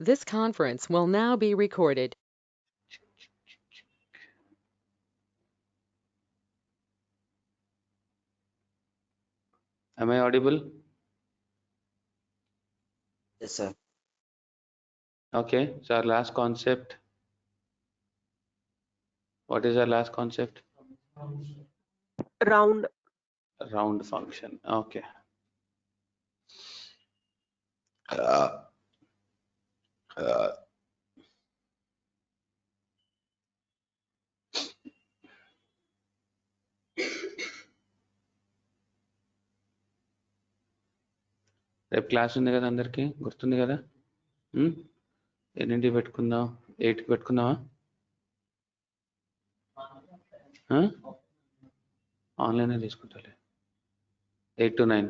This conference will now be recorded. Am I audible? Yes, sir. Okay, so our last concept. What is our last concept? Round. Round function. Okay. Uh, uh, రేపు class ఉంది కదా అందరికి గుర్తుంది కదా ఎన్నింటికి పెట్టుకుందాం 8కి పెట్టుకుందామా online తీసుకుంటాలే 8 to 9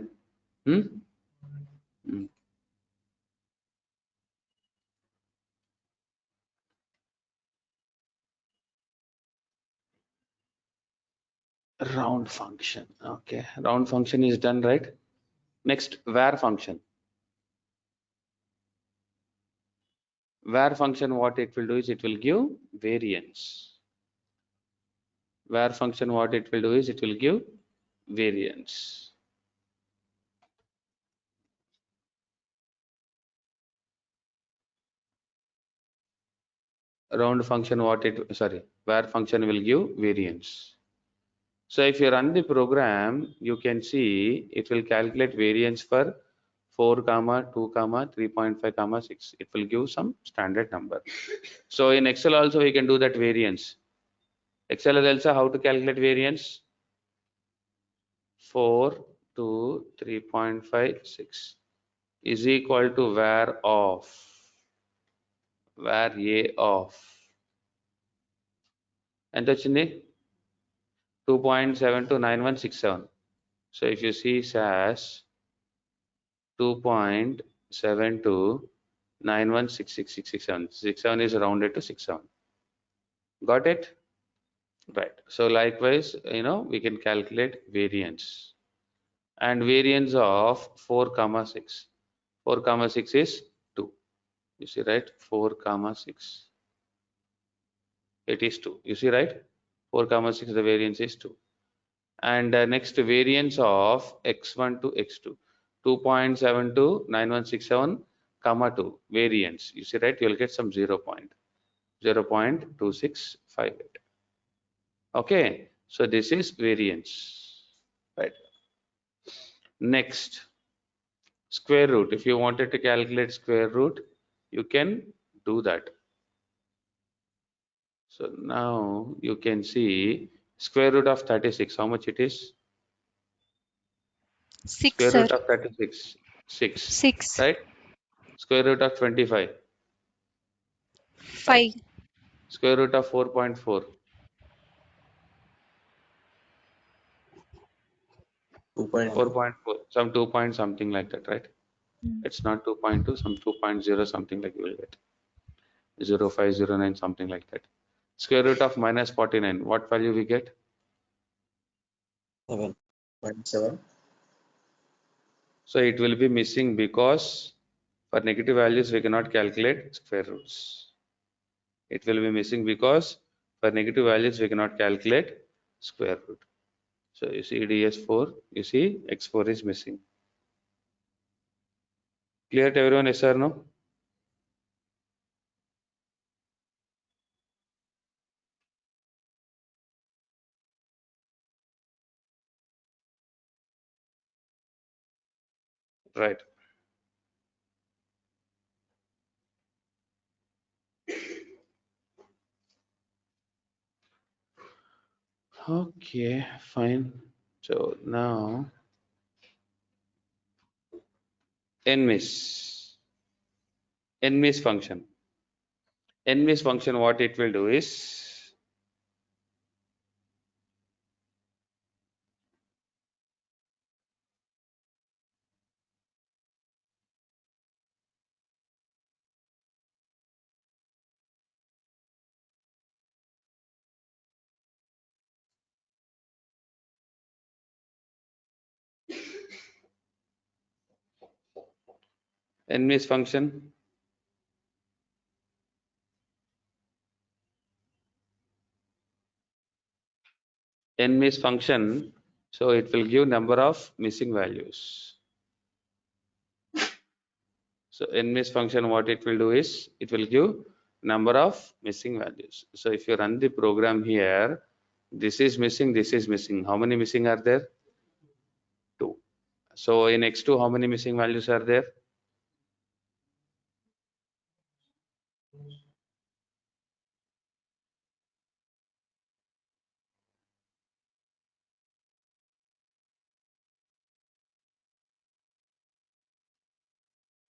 round function. Okay, round function is done, right? Next, var function. Var function, what it will do is it will give variance. Var function, what it will do is it will give variance. Round function, var function will give variance. So if you run the program, you can see it will calculate variance for 4 comma 2 comma 3.5 comma 6. It will give some standard number. So in Excel also we can do that variance. Excel also how to calculate variance? 4 to 3.56 is equal to var a of ఎంత వచ్చింది 2.729167. So if you see Sas 2.72916667 is rounded to 67. Got it? Right. So likewise, we can calculate variance. And variance of 4 comma 6. 4 comma 6 is 2. You see, right? 4 comma 6. It is 2. You see, right? 4 comma 6, the variance is 2. And next, variance of x1 to x2. 2.729167 comma 2 variance. You see, right? You will get some 0.2658. Okay, so this is variance, right? Next, square root. If you wanted to calculate square root, you can do that. So now you can see square root of 36. How much it is? 6, square sir. root of 36, 6. 6. Right? Square root of 25. 5. Square root of 4.4. 4.4. Some 2 point something like that, right? It's not 2.2, some 2.0 something like you will get. 0.509 something like that. Square root of minus 49. What value we get? 7.7. So it will be missing because for negative values we cannot calculate square roots. It will be missing because for negative values we cannot calculate square root. So you see ds4, you see x4 is missing. Clear to everyone, yes or no? Right. Okay, fine. So now nmis function, what it will do is nmis function n miss function, so it will give number of missing values. So n miss function, what it will do is, it will give number of missing values. So if you run the program here, this is missing, this is missing. How many missing are there? 2. So in x2, how many missing values are there?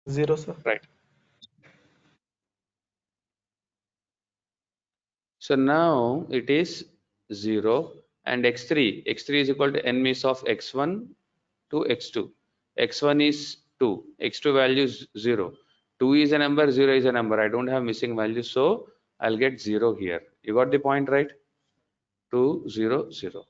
0, sir. Right. So now it is 0 and x3. x3 is equal to n miss of x1 to x2. x1 is 2. x2 value is 0. 2 is a number, 0 is a number. I don't have missing values, so I'll get 0 here. You got the point, right? 2, 0, 0.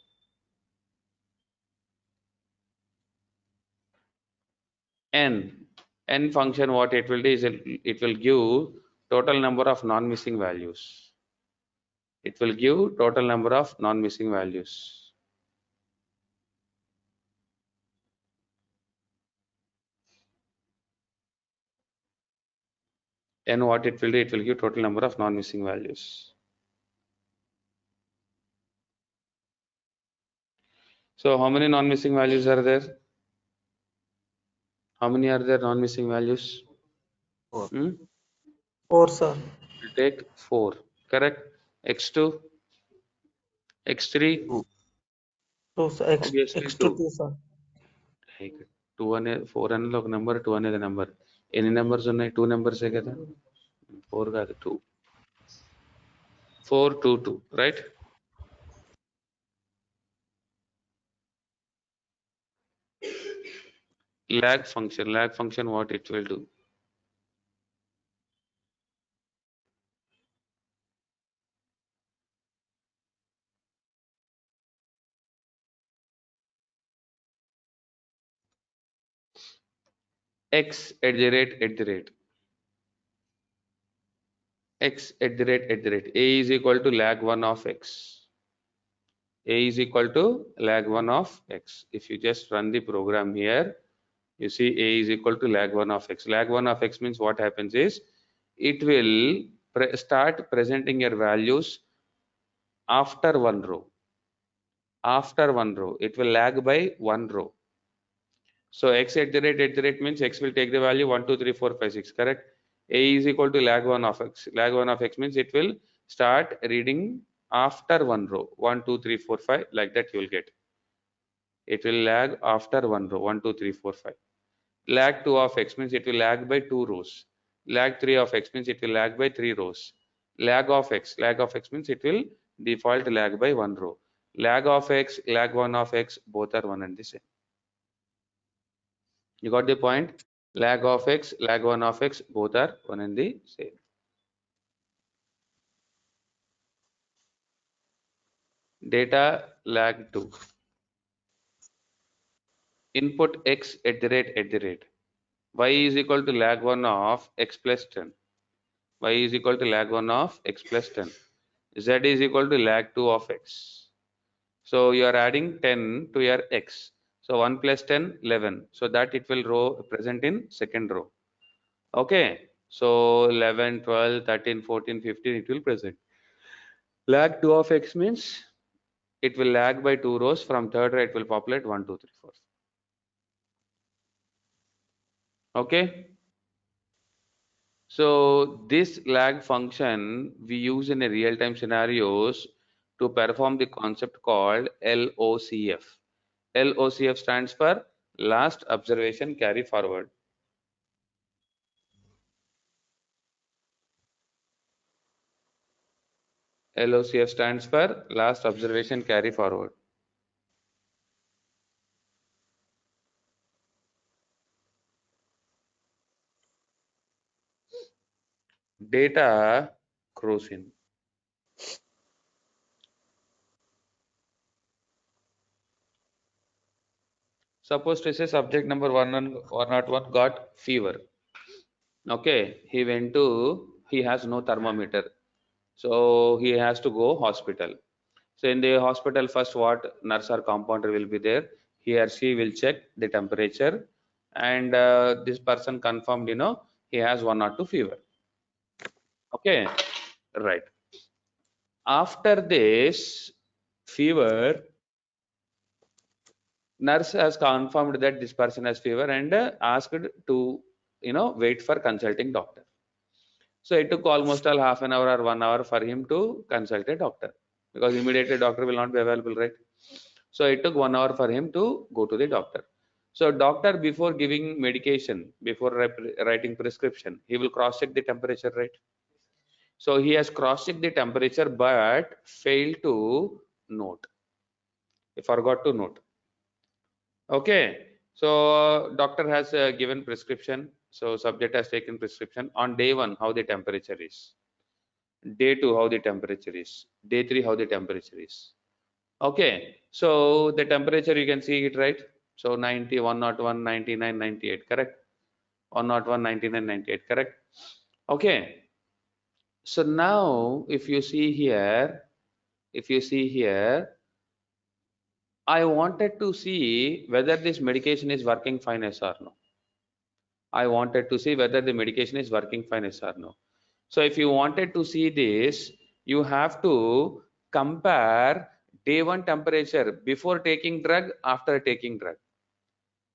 n function, what it will do is it will give total number of non-missing values. It will give total number of non-missing values. And what it will do, it will give total number of non-missing values. So how many non-missing values are there? How many are there non-missing values? 4. 4, sir. We'll take 4. Correct. X2, X3, 2. 2, sir. obviously X to 2. 2, sir. 2 అనే 4 అనేది ఒక number, 2 అనేది number. ఎన్ని numbers ఉన్నాయి? 2 నెంబర్సే కదా. 4 కాదు, 2. 4, 2, 2, right? Lag function, what it will do? X at the rate, x at the rate, a is equal to lag 1 of x. A is equal to lag 1 of x. If you just run the program here, you see a is equal to lag 1 of x. Lag 1 of x means what happens is, it will start presenting your values after one row. After one row, it will lag by one row. So x at the rate means x will take the value 1, 2, 3, 4, 5, 6, correct? A is equal to lag 1 of x. Lag 1 of x means it will start reading after one row. 1, 2, 3, 4, 5, like that you will get. It will lag after one row. 1, 2, 3, 4, 5. Lag 2 of x means it will lag by 2 rows. Lag 3 of x means it will lag by 3 rows. Lag of x means it will default lag by 1 row. Lag of x, lag 1 of x, both are one and the same. You got the point? Lag of x, lag 1 of x, both are one and the same. Data lag 2. Input x at the rate. Y is equal to lag 1 of x plus 10. Y is equal to lag 1 of x plus 10. Z is equal to lag 2 of x. So you are adding 10 to your x. So 1 plus 10, 11. So that it will row present in second row. Okay. So 11, 12, 13, 14, 15, it will present. Lag 2 of x means it will lag by 2 rows. From third row, it will populate 1, 2, 3, 4. Okay. So this lag function we use in a real-time scenarios to perform the concept called LOCF. LOCF stands for last observation carry forward. LOCF stands for last observation carry forward. Data crossing. Suppose to say subject number 101 got fever. Okay, he has no thermometer. So he has to go hospital. So in the hospital, first what nurse or compounder will be there. He or she will check the temperature, and this person confirmed, he has 1 or 2 fever. Okay, right. After this fever, nurse has confirmed that this person has fever and asked to, wait for consulting doctor. So it took almost all half an hour or 1 hour for him to consult a doctor, because immediately doctor will not be available, right? So it took 1 hour for him to go to the doctor. So doctor, before giving medication, before writing prescription, he will cross check the temperature, right? So he has cross checked the temperature but failed to note. He forgot to note. Okay. So doctor has given prescription. So subject has taken prescription on day 1. How the temperature is? Day 2, how the temperature is? Day 3, how the temperature is? Okay, so the temperature you can see it, right? So 90, 101, 99, 98, correct? 101, 99, 98, correct? Okay, so now if you see here, I wanted to see whether this medication is working fine, yes or no. I wanted to see whether the medication is working fine, yes or no. So if you wanted to see this, you have to compare day 1 temperature before taking drug, after taking drug.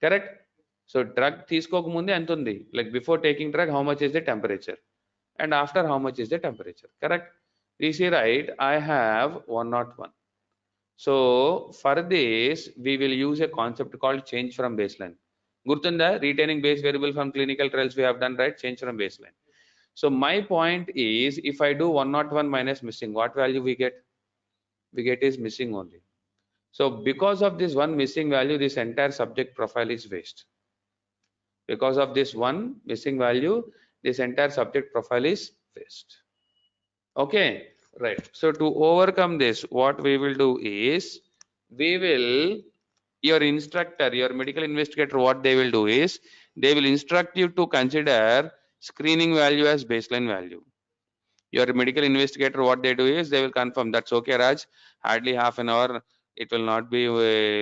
Correct? So drug తీసుకోకముందే ఎంత ఉంది, like before taking drug how much is the temperature, and after how much is the temperature. Correct? You see, right, I have 101. So for this we will use a concept called change from baseline. Gurtunda, retaining base variable from clinical trials we have done, right? Change from baseline. So my point is, if I do 101 minus missing, what value we get? We get is missing only. So because of this one missing value, this entire subject profile is waste. Because of this one missing value, this entire subject profile is waste. Okay, right. So to overcome this, what we will do is, we will, your instructor, your medical investigator, what they will do is, they will instruct you to consider screening value as baseline value. Your medical investigator, what they do is, they will confirm that's okay, Raj, hardly half an hour, it will not be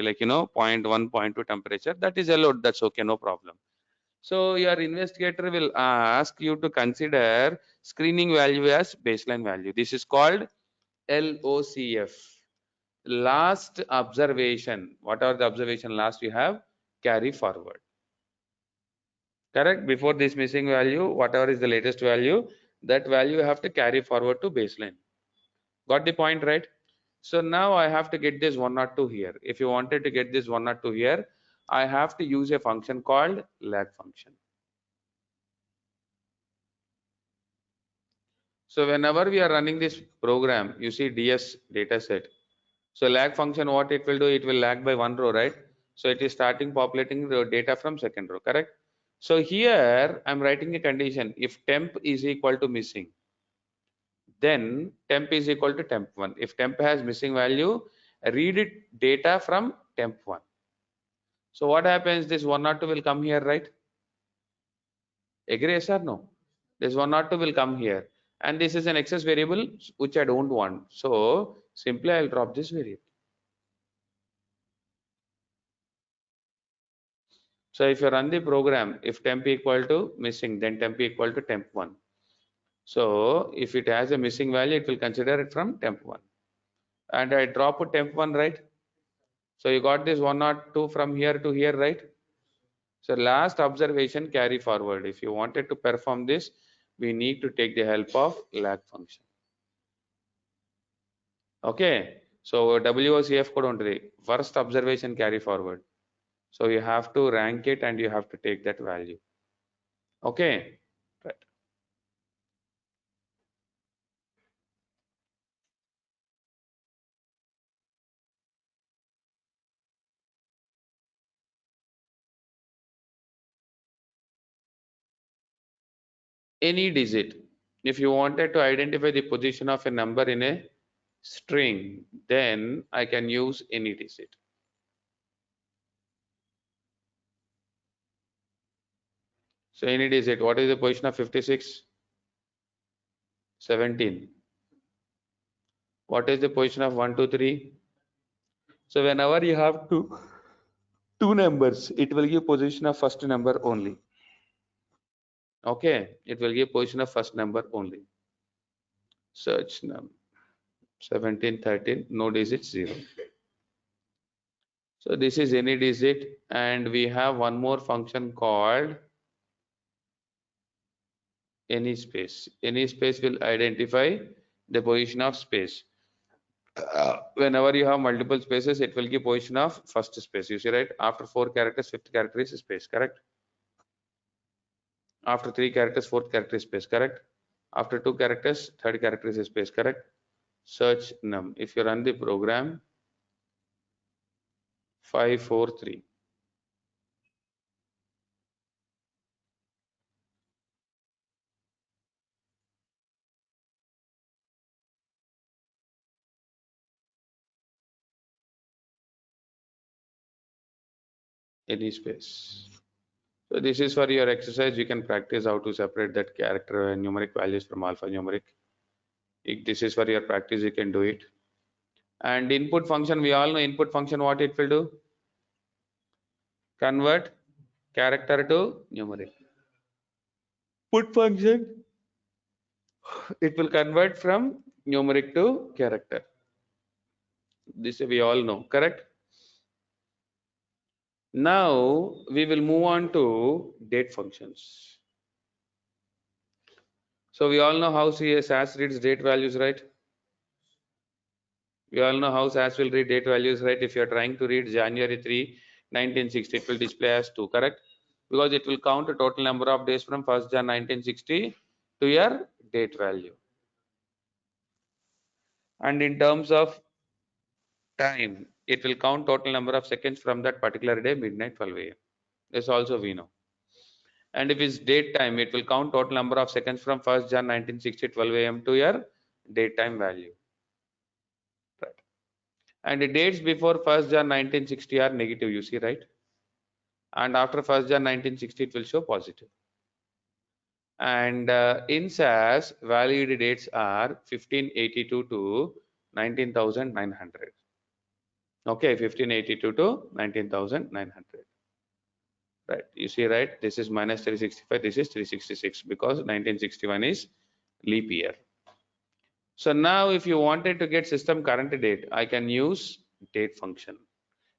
like, 0.1, 0.2 temperature, that is allowed, that's okay, no problem. So your investigator will ask you to consider screening value as baseline value. This is called LOCF. Last observation. What are the observation last you have? Carry forward. Correct? Before this missing value, whatever is the latest value, that value you have to carry forward to baseline. Got the point, right? So now I have to get this 102 here. If you wanted to get this 102 here, I have to use a function called lag function. So whenever we are running this program, you see DS data set. So lag function, what it will do, it will lag by 1 row, right? So it is starting populating the data from second row, correct? So here I'm writing a condition. If temp is equal to missing, then temp is equal to temp1. If temp has missing value, read it data from temp1. So what happens? This 102 will come here, right? Agree, yes or no? This 102 will come here, and this is an excess variable which I don't want. So simply I'll drop this variable. So if you run the program, if temp equal to missing, then temp equal to temp1. So if it has a missing value, it will consider it from temp1. And I drop a temp1, right? So you got this 102 from here to here, right? So last observation carry forward. If you wanted to perform this, we need to take the help of lag function. Okay. So WOCF code ఉంటుంది. First observation carry forward. So you have to rank it and you have to take that value. Okay. Right. Any digit. If you wanted to identify the position of a number in a string, then I can use any digit. So any digit, what is the position of 56? 17. What is the position of 1, 2, 3? So whenever you have two numbers, it will give position of first number only. Okay, it will give position of first number only. Search num 17, 13, no digit 0. So this is any digit, and we have one more function called any space. Any space will identify the position of space. Whenever you have multiple spaces, it will give position of first space. You see, right? After 4 characters, fifth character is space, correct? After 3 characters, fourth character is space, correct? After 2 characters, third character is space, correct? Search num. If you run the program, 543. Any space. So this is for your exercise. You can practice how to separate that character and numeric values from alphanumeric. If this is for your practice, you can do it. And input function, we all know input function, what it will do? Convert character to numeric. Put function, it will convert from numeric to character. This we all know, correct? Now we will move on to date functions. So we all know how SAS reads date values, right? We all know how SAS will read date values, right? If you are trying to read January 3, 1960, it will display as 2, correct? Because it will count the total number of days from 1st Jan 1960 to your date value. And in terms of time, it will count total number of seconds from that particular day, midnight 12 a.m. This also we know. And if it's date time, it will count total number of seconds from 1st Jan 1960 12 a.m. to your date time value. Right. And the dates before 1st Jan 1960 are negative, you see, right? And after 1st Jan 1960, it will show positive. And in SAS, valid dates are 1582 to 19,900. Okay, 1582 to 19,900. Right, you see, right? This is minus 365, this is 366 because 1961 is leap year. So now if you wanted to get system current date, I can use date function.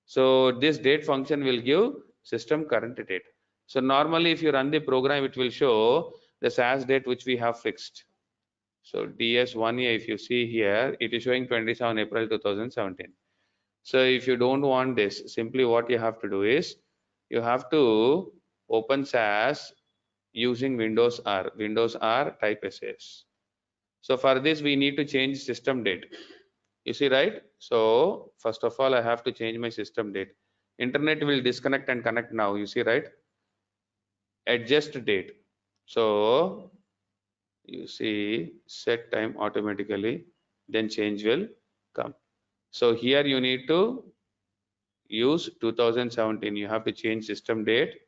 So this date function will give system current date. So normally if you run the program, it will show the SAS date which we have fixed. So DS1A, if you see here, it is showing 27 April 2017. So if you don't want this, simply what you have to do is, you have to open SAS using Windows R. Windows R, type SAS. So for this, we need to change system date. You see, right? So first of all, I have to change my system date. Internet will disconnect and connect now. You see, right? Adjust date. So you see, set time automatically, then change will come. So here you need to use 2017. You have to change system date.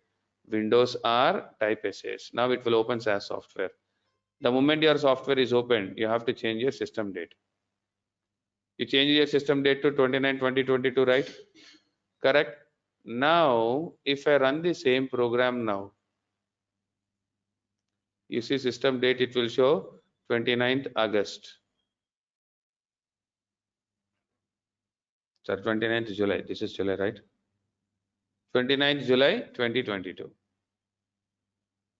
Windows R, type SAS. Now it will open SAS software. The moment your software is opened, you have to change your system date. You change your system date to 29/20/22, right? Correct. Now, if I run the same program now, you see system date, it will show 29th August. Sorry, 29th July. This is July, right? 29th July 2022.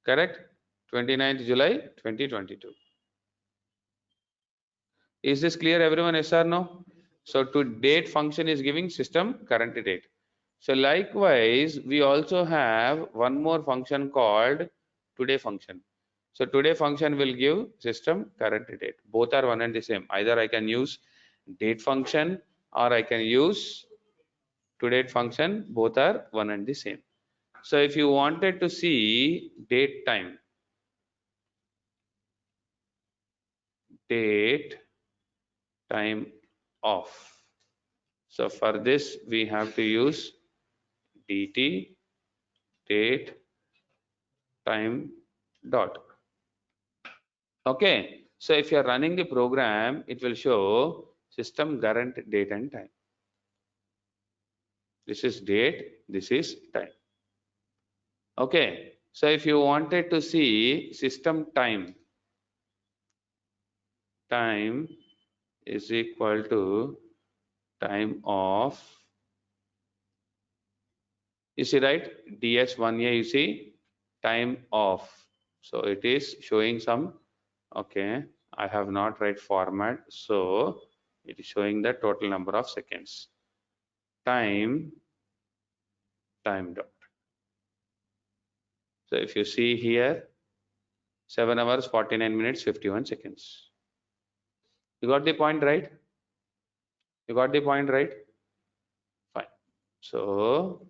Correct? 29th July 2022. Is this clear, everyone? Yes or no? So to date function is giving system current date. So likewise, we also have one more function called today function. So today function will give system current date. Both are one and the same. Either I can use date function or I can use today function. Both are one and the same. So if you wanted to see date time off. So for this, we have to use dt date time dot. Okay. So if you are running the program, it will show System current date and time. This is date, this is time. Okay, so if you wanted to see system time, time is equal to time of, you see right, ds1a, you see time of. So it is showing some, okay, I have not right format, so it is showing the total number of seconds. Time dot. So if you see here, 7 hours 49 minutes 51 seconds. You got the point, right? You got the point, right? Fine. So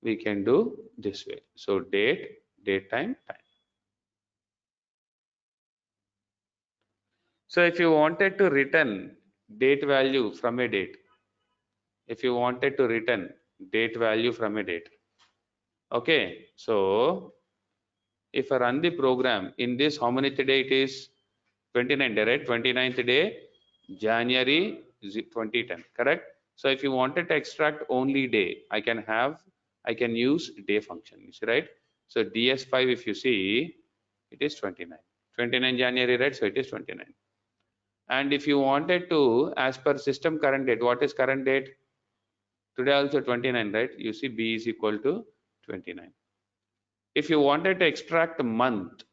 we can do this way. So date, time, time. So if you wanted to return date value from a date, if you wanted to return date value from a date, okay, so if I run the program in this, how many day it is? 29 day, right? 29th day, January 2010, correct? So if you wanted to extract only day, I can use day function, you see, right? So ds5, if you see, it is 29 January, right? So it is 29. And if you wanted to, as per system current date, what is current date? Today also 29, right? You see b is equal to 29. If you wanted to extract month,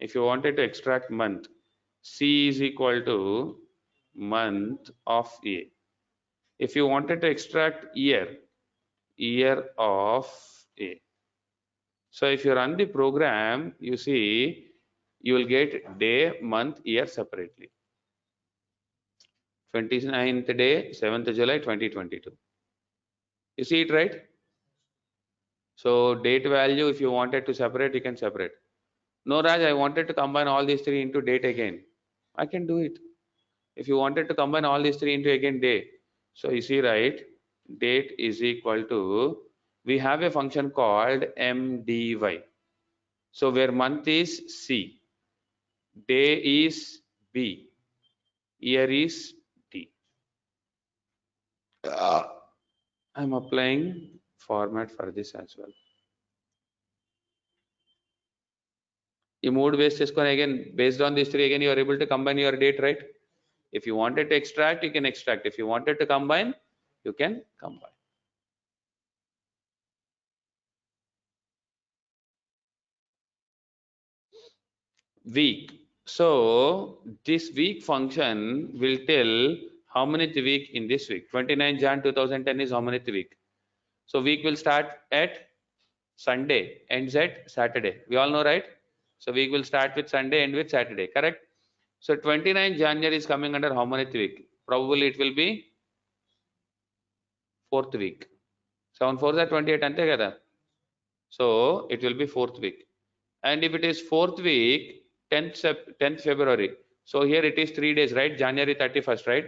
if you wanted to extract month, c is equal to month of a. If you wanted to extract year, year of a. So if you run the program, you see, you will get day, month, year separately. 29th day, 7th July 2022. You see it, right? So date value, if you wanted to separate, you can separate. No, Raj, I wanted to combine all these three into date again. I can do it. If you wanted to combine all these three into again day. So you see, right, date is equal to, we have a function called mdy. So where month is C, day is B, year is D. I'm applying format for this as well. You moved based again, based on these three, again you are able to combine your date, right? If you wanted to extract, you can extract. If you wanted to combine, you can combine. Week. So this week function will tell how many week in this week. 29 Jan 2010 is how many week. So week will start at Sunday, ends at Saturday. We all know, right? So week will start with Sunday, end with Saturday, correct? So 29 January is coming under how many week? Probably it will be 4th week. 7 4 is 28 ante kada. So it will be 4th week. And if it is 4th week, 10th February. So here it is 3 days, right? January 31st, right?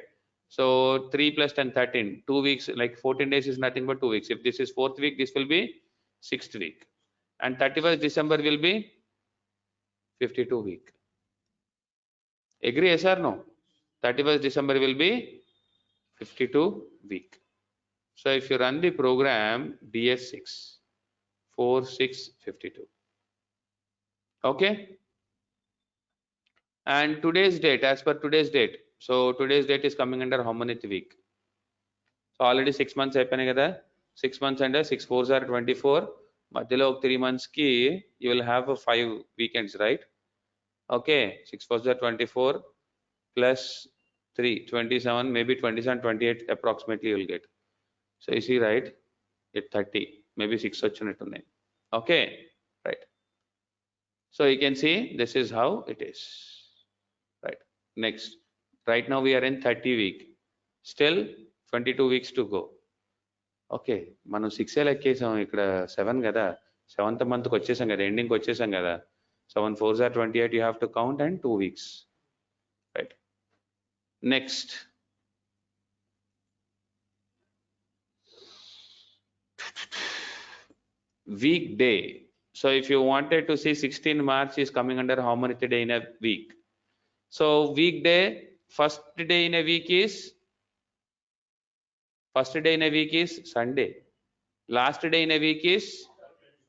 So 3 plus 10, 13. 2 weeks, like 14 days is nothing but 2 weeks. If this is 4th week, this will be 6th week. And 31st December will be 52 week. Agree, yes or no? 31st December will be 52 week. So if you run the program DS6, 4, 6, 52. Okay? And today's date, as per today's date. So today's date is coming under how many week? So already 6 months అయిపోయినాయి కదా. 6 months and 6 4s are 24. మధ్యలో 3 months ki you will have 5 weekends, right? Okay, 6 4s are 24 plus 3, 27, maybe 27, 28 approximately you will get. So you see, right, it 30, maybe 6 వచ్చినట్టున్నాయి. Okay, right. So you can see this is how it is, right? Next, right now we are in 30 week, still 22 weeks to go. Okay, మనం 6 లెక్కేసాం, ఇక్కడ 7 కదా, 7th monthకి వచ్చేసాం కదా, ఎండింగ్కి వచ్చేసాం కదా. 7 4s are 28, you have to count, and 2 weeks, right? Next, weekday. So if you wanted to see 16 March is coming under how many day in a week? So weekday First day in a week is Sunday. Last day in a week is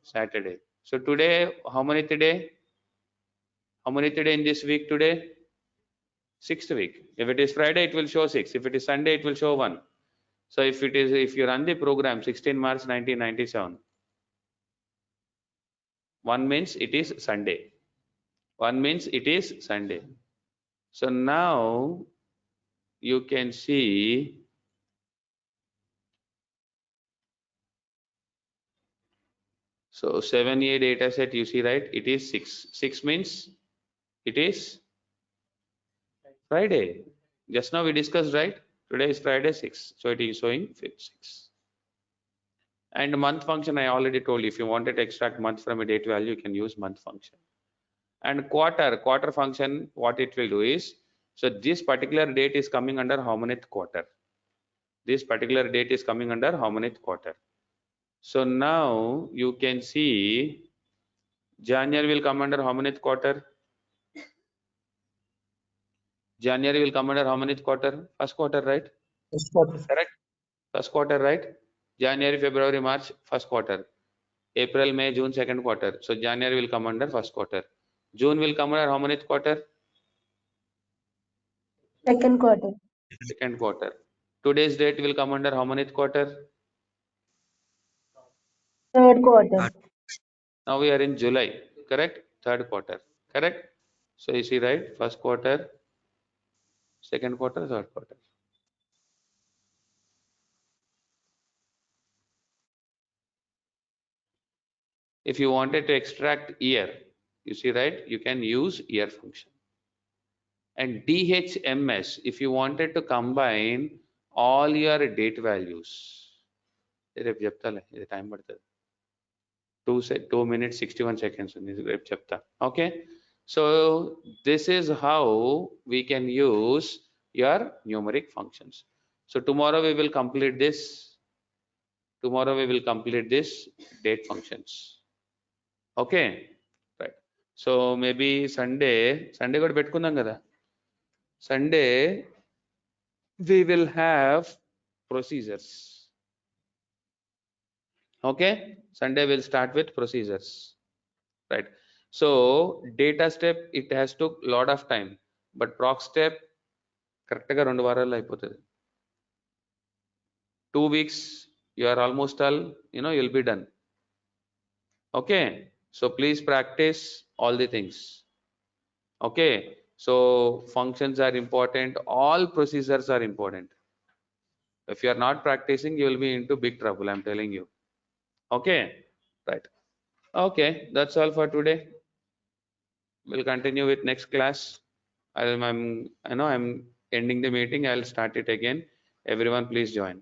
Saturday. So today, how many today? How many today in this week today? Sixth week. If it is Friday, it will show 6. If it is Sunday, it will show 1. So if you run the program 16 March 1997, 1 means it is Sunday. 1 means it is Sunday. So now you can see, so 7A data set you see, right? It is 6. 6 means it is Friday. Just now we discussed, right? Today is Friday 6. So it is showing 6. And month function, I already told you, if you wanted to extract month from a date value, you can use month function. And quarter function, what it will do is, so this particular date is coming under how many quarter? This particular date is coming under how many quarter? So now you can see January will come under how many quarter? January will come under how many quarter? First quarter, right? First quarter. Correct? First quarter, right? January, February, March, first quarter. April, May, June, second quarter. So January will come under first quarter. June will come under how many quarter? Second quarter. Second quarter. Today's date will come under how many quarter? Third quarter. Now we are in July, correct? Third quarter, correct? So you see, right? First quarter, second quarter, third quarter. If you wanted to extract year, you see, right? You can use year function. And DHMS, if you wanted to combine all your date values, రేపు చెప్తాలే, ఇది time పడుతుంది. 2 minutes 61 seconds ఉంది, రేపు చెప్తా. Okay, so this is how we can use your numeric functions. So tomorrow we will complete this. Date functions. Okay, right. So maybe Sunday కూడా పెట్టుకుందాం కదా. Sunday we will have procedures. Okay, Sunday will start with procedures, right? So data step, it has took lot of time, but proc step correct ga 2 వారాల్లో అయిపోతుంది. 2 weeks you are almost all, you'll be done. Okay, so please practice all the things. Okay, so functions are important, all procedures are important. If you are not practicing, you will be into big trouble, I'm telling you. Okay, right. Okay, that's all for today. We'll continue with next class. I know I'm ending the meeting. I'll start it again. Everyone please join.